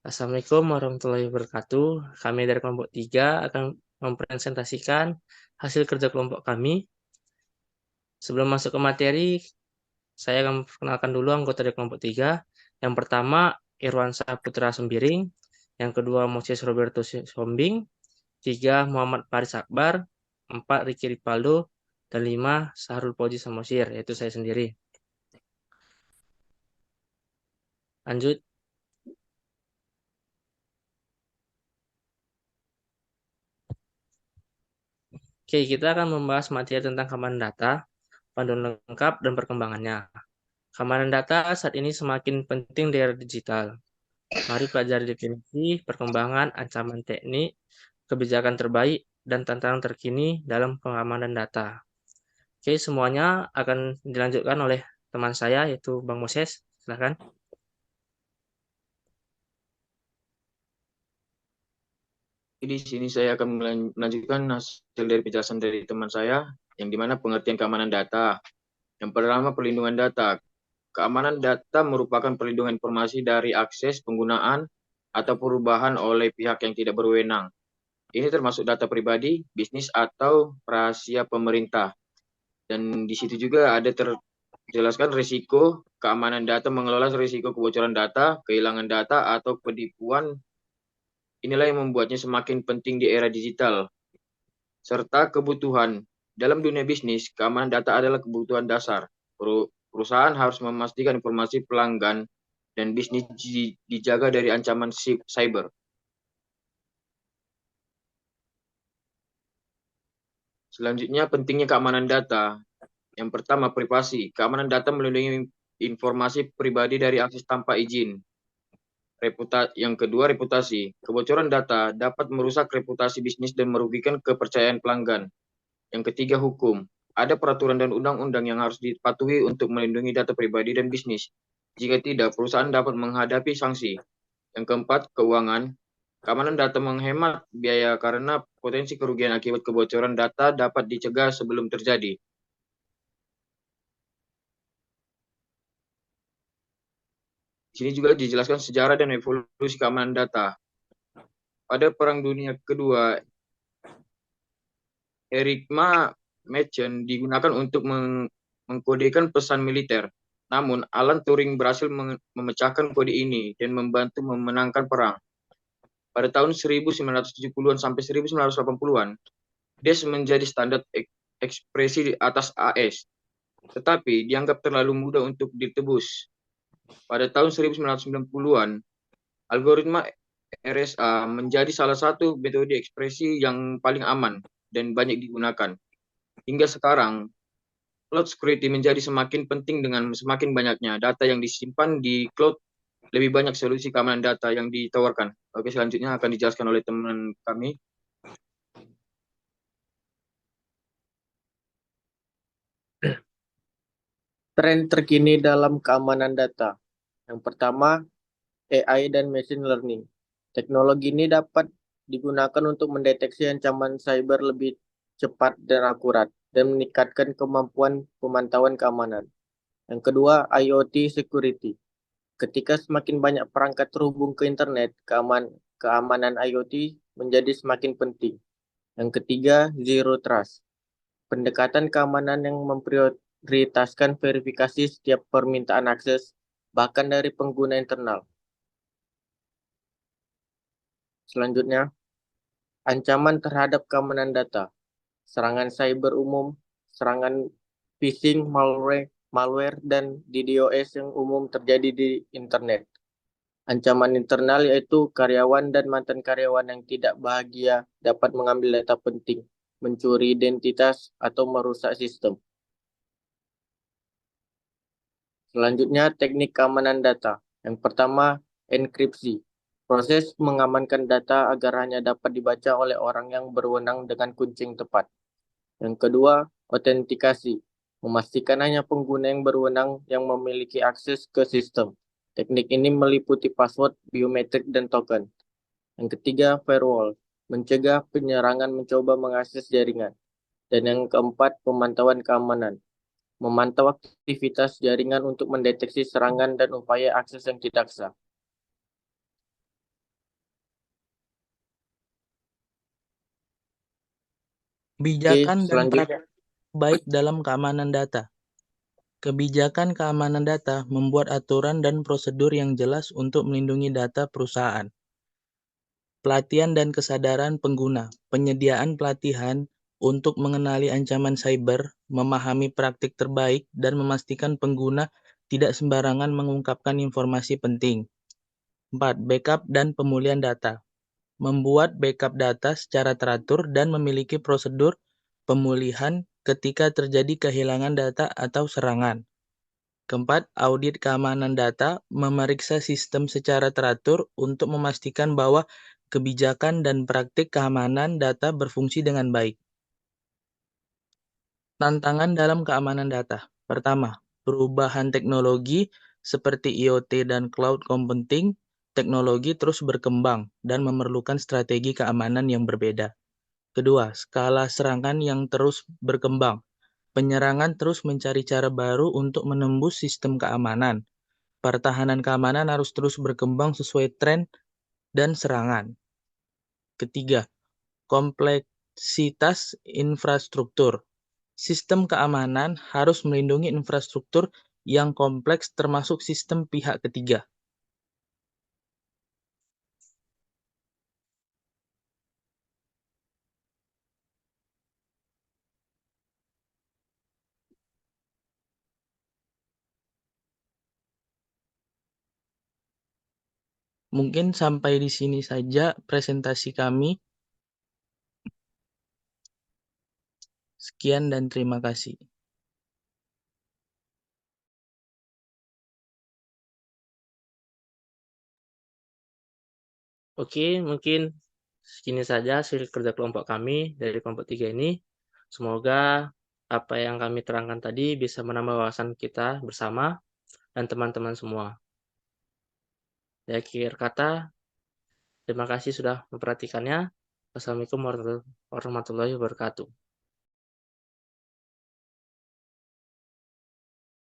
Assalamualaikum warahmatullahi wabarakatuh. Kami dari kelompok 3 akan mempresentasikan hasil kerja kelompok kami. Sebelum masuk ke materi, saya akan perkenalkan dulu anggota dari kelompok 3. Yang pertama, Irwansyah Putra Sembiring. Yang kedua, Moses Roberto Sombing. 3, Muhammad Faris Akbar. 4, Ricky Ripaldo. Dan 5, Sahrul Fauzi Samosir, yaitu saya sendiri. Lanjut. Oke, kita akan membahas materi tentang keamanan data, panduan lengkap, dan perkembangannya. Keamanan data saat ini semakin penting di era digital. Mari pelajari definisi, perkembangan, ancaman teknik, kebijakan terbaik, dan tantangan terkini dalam pengamanan data. Oke, semuanya akan dilanjutkan oleh teman saya, yaitu Bang Moses. Silakan. Di sini saya akan melanjutkan hasil dari penjelasan dari teman saya, yang dimana pengertian keamanan data. Yang pertama, perlindungan data. Keamanan data merupakan perlindungan informasi dari akses, penggunaan, atau perubahan oleh pihak yang tidak berwenang. Ini termasuk data pribadi, bisnis, atau rahasia pemerintah. Dan di situ juga ada terjelaskan risiko keamanan data, mengelola risiko kebocoran data, kehilangan data, atau penipuan. Inilah yang membuatnya semakin penting di era digital. Serta kebutuhan. Dalam dunia bisnis, keamanan data adalah kebutuhan dasar. Perusahaan harus memastikan informasi pelanggan dan bisnis dijaga dari ancaman cyber. Selanjutnya, pentingnya keamanan data. Yang pertama, privasi. Keamanan data melindungi informasi pribadi dari akses tanpa izin. Yang kedua, reputasi. Kebocoran data dapat merusak reputasi bisnis dan merugikan kepercayaan pelanggan. Yang ketiga, hukum. Ada peraturan dan undang-undang yang harus dipatuhi untuk melindungi data pribadi dan bisnis. Jika tidak, perusahaan dapat menghadapi sanksi. Yang keempat, keuangan. Keamanan data menghemat biaya karena potensi kerugian akibat kebocoran data dapat dicegah sebelum terjadi. Di sini juga dijelaskan sejarah dan evolusi keamanan data. Pada Perang Dunia Kedua, Enigma Machine digunakan untuk mengkodekan pesan militer. Namun, Alan Turing berhasil memecahkan kode ini dan membantu memenangkan perang. Pada tahun 1970-an sampai 1980-an, DES menjadi standar ekspresi di atas AS, tetapi dianggap terlalu mudah untuk ditebus. Pada tahun 1990-an, algoritma RSA menjadi salah satu metode ekspresi yang paling aman dan banyak digunakan. Hingga sekarang, cloud security menjadi semakin penting dengan semakin banyaknya data yang disimpan di cloud, lebih banyak solusi keamanan data yang ditawarkan. Oke, selanjutnya akan dijelaskan oleh teman kami. Tren terkini dalam keamanan data. Yang pertama, AI dan machine learning. Teknologi ini dapat digunakan untuk mendeteksi ancaman cyber lebih cepat dan akurat dan meningkatkan kemampuan pemantauan keamanan. Yang kedua, IoT security. Ketika semakin banyak perangkat terhubung ke internet, keamanan IoT menjadi semakin penting. Yang ketiga, zero trust. Pendekatan keamanan yang memprioritaskan verifikasi setiap permintaan akses, bahkan dari pengguna internal. Selanjutnya, ancaman terhadap keamanan data. Serangan cyber umum, serangan phishing, malware, dan DDoS yang umum terjadi di internet. Ancaman internal yaitu karyawan dan mantan karyawan yang tidak bahagia dapat mengambil data penting, mencuri identitas, atau merusak sistem. Selanjutnya, teknik keamanan data. Yang pertama, enkripsi. Proses mengamankan data agar hanya dapat dibaca oleh orang yang berwenang dengan kunci yang tepat. Yang kedua, autentikasi. Memastikan hanya pengguna yang berwenang yang memiliki akses ke sistem. Teknik ini meliputi password, biometrik, dan token. Yang ketiga, firewall. Mencegah penyerangan mencoba mengakses jaringan. Dan yang keempat, pemantauan keamanan. Memantau aktivitas jaringan untuk mendeteksi serangan dan upaya akses yang tidak sah. Kebijakan dan selanjutnya. praktik baik dalam keamanan data. Kebijakan keamanan data membuat aturan dan prosedur yang jelas untuk melindungi data perusahaan. Pelatihan dan kesadaran pengguna. Penyediaan pelatihan untuk mengenali ancaman cyber, memahami praktik terbaik, dan memastikan pengguna tidak sembarangan mengungkapkan informasi penting. 4. Backup dan pemulihan data. Membuat backup data secara teratur dan memiliki prosedur pemulihan ketika terjadi kehilangan data atau serangan. Keempat, audit keamanan data, memeriksa sistem secara teratur untuk memastikan bahwa kebijakan dan praktik keamanan data berfungsi dengan baik. Tantangan dalam keamanan data. Pertama, perubahan teknologi seperti IoT dan cloud computing, teknologi terus berkembang dan memerlukan strategi keamanan yang berbeda. Kedua, skala serangan yang terus berkembang. Penyerangan terus mencari cara baru untuk menembus sistem keamanan. Pertahanan keamanan harus terus berkembang sesuai tren dan serangan. Ketiga, kompleksitas infrastruktur. Sistem keamanan harus melindungi infrastruktur yang kompleks termasuk sistem pihak ketiga. Mungkin sampai di sini saja presentasi kami. Sekian dan terima kasih. Oke, mungkin segini saja hasil kerja kelompok kami dari kelompok 3 ini. Semoga apa yang kami terangkan tadi bisa menambah wawasan kita bersama dan teman-teman semua. Di akhir kata, terima kasih sudah memperhatikannya. Wassalamualaikum warahmatullahi wabarakatuh.